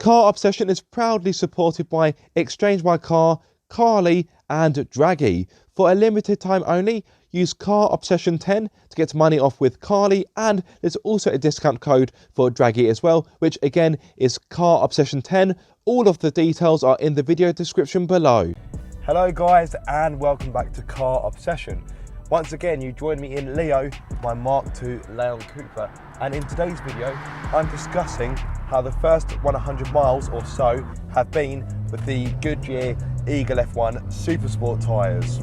Car Obsession is proudly supported by Exchange My Car, Carly and Draggy. For a limited time only, use Car Obsession 10 to get money off with Carly, and there's also a discount code for Draggy as well, which again is Car Obsession 10. All of the details are in the video description below. Hello guys, and welcome back to Car Obsession. Once again, you join me in Leo, my Mark II Leon Cupra, and in today's video I'm discussing how the first 100 miles or so have been with the Goodyear Eagle F1 SuperSport tyres.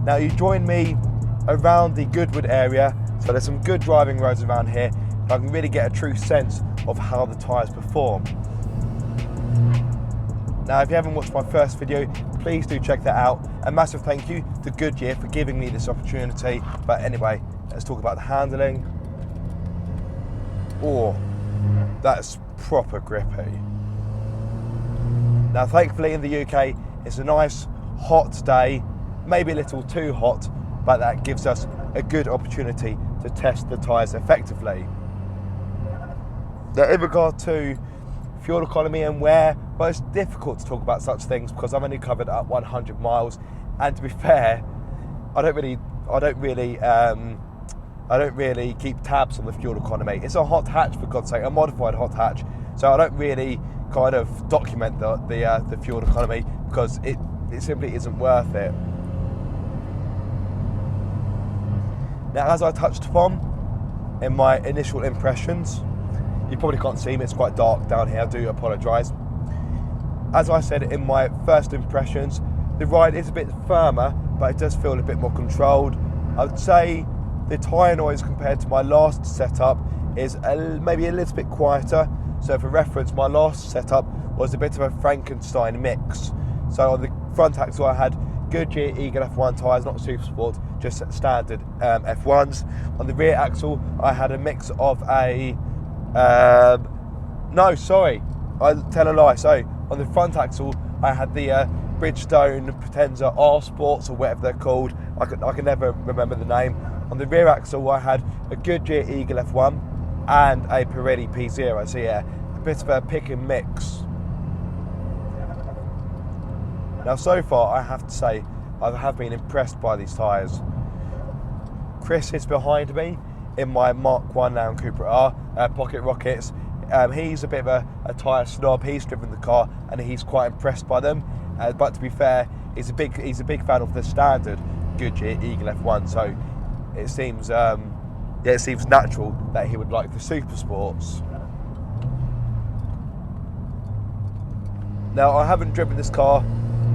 Now you join me around the Goodwood area, so there's some good driving roads around here, and I can really get a true sense of how the tyres perform. Now, if you haven't watched my first video, please do check that out. A massive thank you to Goodyear for giving me this opportunity. But anyway, let's talk about the handling. Oh, that's proper grippy. Now, thankfully in the UK, it's a nice hot day, maybe a little too hot, but that gives us a good opportunity to test the tyres effectively. Now, in regard to fuel economy and wear, well, it's difficult to talk about such things because I've only covered up 100 miles, and to be fair, I don't really keep tabs on the fuel economy. It's a hot hatch, for God's sake, a modified hot hatch, so I don't really kind of document the fuel economy because it simply isn't worth it. Now, as I touched upon in my initial impressions, you probably can't see me, it's quite dark down here, I do apologise. As I said in my first impressions, the ride is a bit firmer, but it does feel a bit more controlled. I would say the tyre noise compared to my last setup is maybe a little bit quieter. So for reference, my last setup was a bit of a Frankenstein mix. So on the front axle I had Goodyear Eagle F1 tyres, not SuperSport, just standard F1s. On the rear axle I had a mix of a no, sorry, I tell a lie. So on the front axle, I had the Bridgestone Potenza R Sports, or whatever they're called. I can never remember the name. On the rear axle, I had a Goodyear Eagle F1 and a Pirelli P0. So yeah, a bit of a pick and mix. Now, so far, I have to say, I have been impressed by these tyres. Chris is behind me in my Mark I Land Cupra R Pocket Rockets. He's a bit of a tyre snob. He's driven the car and he's quite impressed by them. But to be fair, he's a big fan of the standard Goodyear Eagle F1. So it seems natural that he would like the Super Sports. Now, I haven't driven this car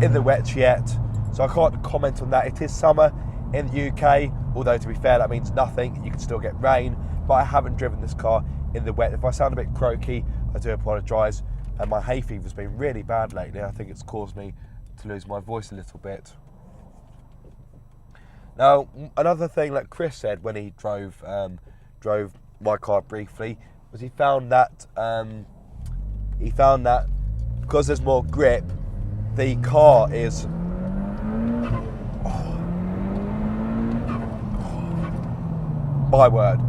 in the wet yet, so I can't comment on that. It is summer in the UK, although to be fair, that means nothing. You can still get rain, but I haven't driven this car in the wet. If I sound a bit croaky, I do apologise. And my hay fever's been really bad lately. I think it's caused me to lose my voice a little bit. Now, another thing that Chris said when he drove my car briefly was he found that because there's more grip, the car is my word,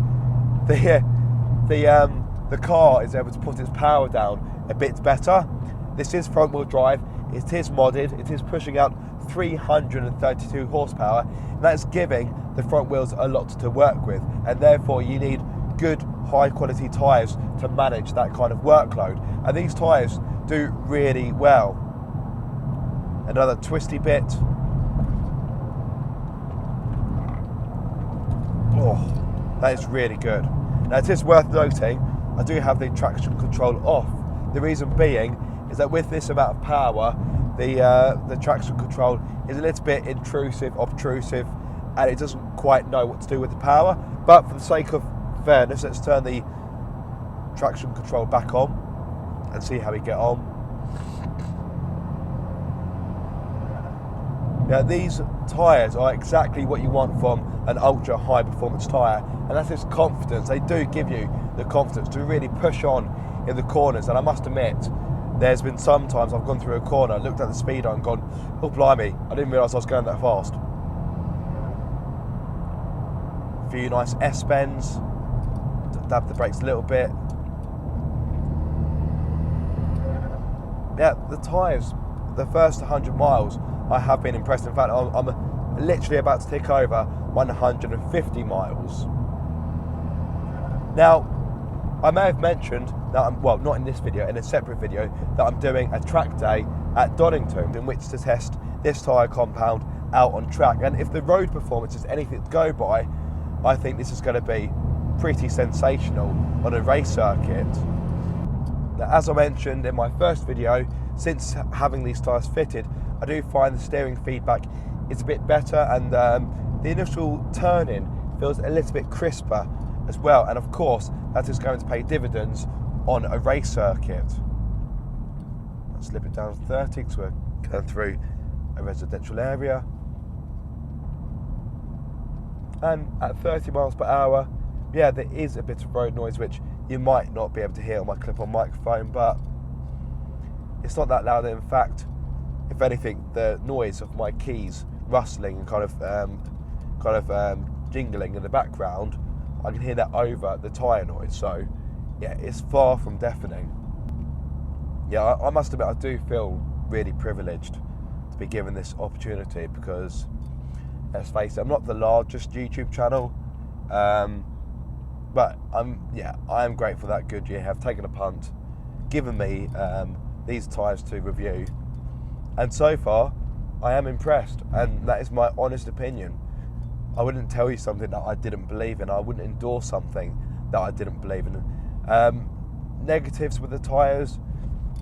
the car is able to put its power down a bit better. This is front wheel drive, it is modded, it is pushing out 332 horsepower, and that's giving the front wheels a lot to work with, and therefore you need good high quality tyres to manage that kind of workload, and these tyres do really well. Another twisty bit. Oh, that is really good. Now, it is worth noting, I do have the traction control off. The reason being is that with this amount of power, the traction control is a little bit obtrusive, and it doesn't quite know what to do with the power. But for the sake of fairness, let's turn the traction control back on and see how we get on. Now, these tyres are exactly what you want from an ultra high performance tyre, and that's this confidence. They do give you the confidence to really push on in the corners, and I must admit, there's been some times I've gone through a corner, looked at the speedo and gone, oh blimey, I didn't realise I was going that fast. A few nice S-bends. dab the brakes a little bit. Yeah, the tyres, the first 100 miles, I have been impressed. In fact, I'm literally about to tick over 150 miles. Now, I may have mentioned that well, not in this video, in a separate video, that I'm doing a track day at Donington in which to test this tyre compound out on track. And if the road performance is anything to go by, I think this is going to be pretty sensational on a race circuit. Now, as I mentioned in my first video, since having these tyres fitted, I do find the steering feedback is a bit better, and the initial turn-in feels a little bit crisper as well. And of course, that is going to pay dividends on a race circuit. I'll slip it down to 30 because we're going through a residential area. And at 30 miles per hour, yeah, there is a bit of road noise which you might not be able to hear on my clip-on microphone, but it's not that loud. In fact, if anything, the noise of my keys rustling and kind of jingling in the background, I can hear that over the tyre noise. So yeah, it's far from deafening. Yeah, I must admit, I do feel really privileged to be given this opportunity, because let's face it, I'm not the largest YouTube channel, but I am grateful that Goodyear have taken a punt, given me these tyres to review, and so far I am impressed, and that is my honest opinion. I wouldn't tell you something that I didn't believe in. I wouldn't endorse something that I didn't believe in. Negatives with the tyres,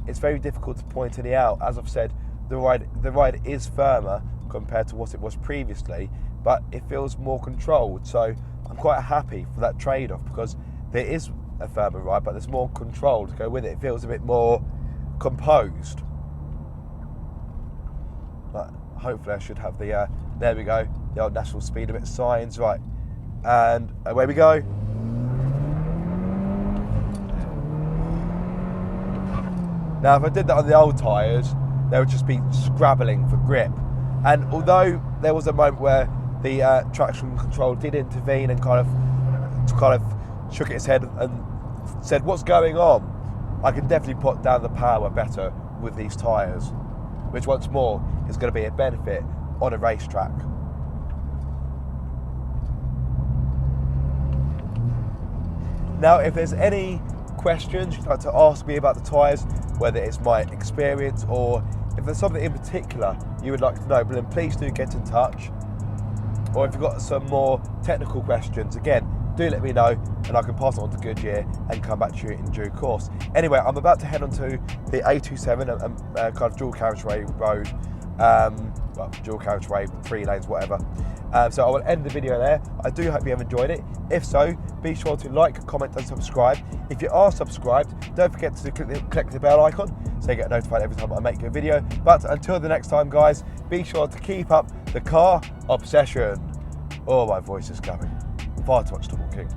it's very difficult to point any out. As I've said, the ride is firmer compared to what it was previously, but it feels more controlled. So I'm quite happy for that trade-off, because there is a firmer ride, but there's more control to go with it. It feels a bit more composed. But hopefully I should have the, there we go, the old national speed limit signs, right. And away we go. Now, if I did that on the old tyres, they would just be scrabbling for grip. And although there was a moment where the traction control did intervene and kind of shook its head and said, "What's going on?" I can definitely put down the power better with these tyres, which once more is going to be a benefit on a racetrack. Now, if there's any questions you'd like to ask me about the tyres, whether it's my experience or if there's something in particular you would like to know, then please do get in touch. Or if you've got some more technical questions, again, do let me know and I can pass it on to Goodyear and come back to you in due course. Anyway, I'm about to head onto the A27, kind of dual carriageway road, well, dual carriageway, 3 lanes, whatever. So I will end the video there. I do hope you have enjoyed it. If so, be sure to like, comment and subscribe. If you are subscribed, don't forget to click the bell icon so you get notified every time I make a video. But until the next time, guys, be sure to keep up the car obsession. Oh, my voice is going. Far too much talking.